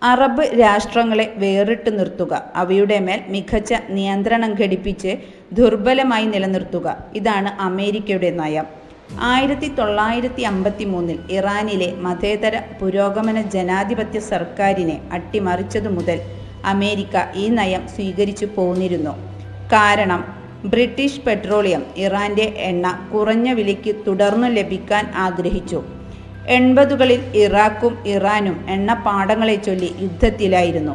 Arab രാഷ്ട്രങ്ങളെ വേറിട്ട് നിർത്തുക, അവയുടെ മേൽ മികച്ച നിയന്ത്രണം ഘടിപ്പിച്ച് ദുർബലമായി നിലനിർത്തുക. ഇതാണ് അമേരിക്കയുടെ നയം. 1953 ഇറാനിലെ മതേതര പുരോഗമന ജനാധിപത്യ സർക്കാരിനെ അട്ടിമറിച്ചതു മുതൽ അമേരിക്ക ഈ നയം സ്വീകരിച്ചു പോന്നിരുന്നു. കാരണം ബ്രിട്ടീഷ് പെട്രോളിയം, ഇറാന്റെ എണ്ണ കുറഞ്ഞ വിലയ്ക്ക് തുടർന്നു ലഭിക്കാൻ ആഗ്രഹിച്ചു. 80കളിൽ ഇറാഖും ഇറാനും എണ്ണപ്പാടങ്ങളെ ചൊല്ലി യുദ്ധത്തിലായിരുന്നു.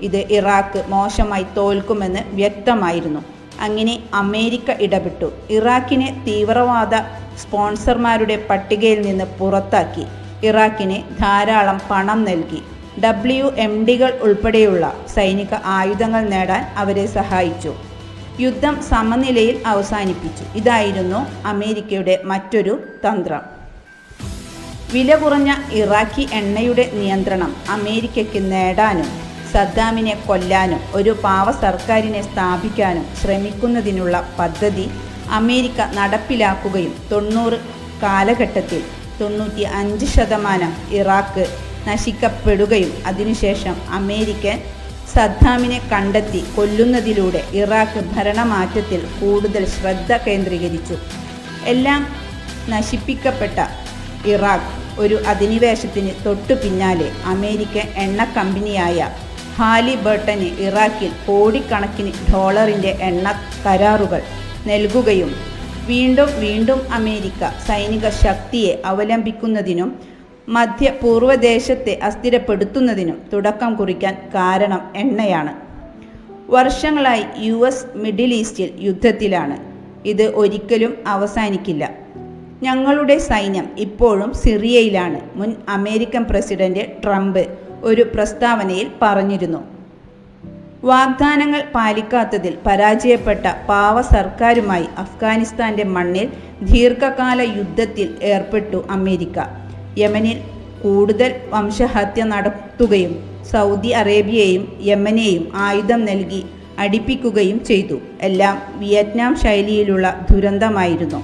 ഇത് ഇറാഖ് മോശമായി തോൽക്കുമെന്ന് വ്യക്തമായിരുന്നു. അങ്ങനെ അമേരിക്ക ഇടപെട്ടു. ഇറാഖിനെ തീവ്രവാദ സ്പോൺസർമാരുടെ പട്ടികയിൽ നിന്ന് പുറത്താക്കി. ഇറാഖിന് ധാരാളം പണം നൽകി. WMDകൾ ഉൾപ്പെടെയുള്ള സൈനിക ആയുധങ്ങൾ നേടാൻ അവരെ സഹായിച്ചു. യുദ്ധം സമനിലയിൽ അവസാനിപ്പിച്ചു. ഇതായിരുന്നു അമേരിക്കയുടെ മറ്റൊരു തന്ത്രം. വില കുറഞ്ഞ ഇറാഖി എണ്ണയുടെ നിയന്ത്രണം അമേരിക്കയ്ക്ക് നേടാനും സദ്ദാമിനെ കൊല്ലാനും ഒരു പാവ സർക്കാരിനെ സ്ഥാപിക്കാനും ശ്രമിക്കുന്നതിനുള്ള പദ്ധതി അമേരിക്ക നടപ്പിലാക്കുകയും 90 കാലഘട്ടത്തിൽ 95% ഇറാഖ് നശിക്കപ്പെടുകയും അതിനുശേഷം അമേരിക്കൻ സദ്ദാമിനെ കണ്ടെത്തി കൊല്ലുന്നതിലൂടെ ഇറാഖ് ഭരണമാറ്റത്തിൽ കൂടുതൽ ശ്രദ്ധ കേന്ദ്രീകരിച്ചു. എല്ലാം നശിപ്പിക്കപ്പെട്ട ഇറാഖ് ഒരു അധിനിവേശത്തിന് തൊട്ടു പിന്നാലെ അമേരിക്കൻ എണ്ണ കമ്പനിയായ ഹാലിബർട്ടന് ഇറാഖിൽ കോടിക്കണക്കിന് ഡോളറിൻ്റെ എണ്ണ കരാറുകൾ നൽകുകയും വീണ്ടും അമേരിക്ക സൈനിക ശക്തിയെ അവലംബിക്കുന്നതിനും മധ്യപൂർവ്വദേശത്തെ അസ്ഥിരപ്പെടുത്തുന്നതിനും തുടക്കം കുറിക്കാൻ കാരണം എണ്ണയാണ്. വർഷങ്ങളായി US മിഡിൽ ഈസ്റ്റിൽ യുദ്ധത്തിലാണ്. ഇത് ഒരിക്കലും അവസാനിക്കില്ല. ഞങ്ങളുടെ സൈന്യം ഇപ്പോഴും സിറിയയിലാണ്, മുൻ അമേരിക്കൻ പ്രസിഡന്റ് ട്രംപ് ഒരു പ്രസ്താവനയിൽ പറഞ്ഞിരുന്നു. വാഗ്ദാനങ്ങൾ പാലിക്കാത്തതിൽ പരാജയപ്പെട്ട പാവ സർക്കാരുമായി അഫ്ഗാനിസ്ഥാന്റെ മണ്ണിൽ ദീർഘകാല യുദ്ധത്തിൽ ഏർപ്പെട്ടു അമേരിക്ക. യമനിൽ കൂടുതൽ വംശഹത്യ നടത്തുകയും സൗദി അറേബ്യയെയും യമനെയും ആയുധം നൽകി അടിപ്പിക്കുകയും ചെയ്തു. എല്ലാം വിയറ്റ്നാം ശൈലിയിലുള്ള ദുരന്തമായിരുന്നു.